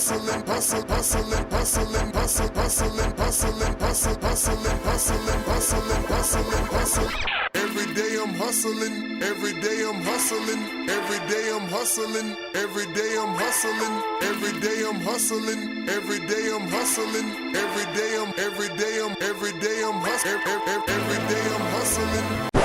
hustling, hustling, hustling, hustling, hustling, hustling, hustling, hustling, hustling, hustling, hustling, hustling, hustling. Every day I'm hustling, every day I'm hustling, every day I'm hustling, every day I'm hustling, every day I'm hustling, every day I'm hustling, every day I'm hustling, every day I'm hustling.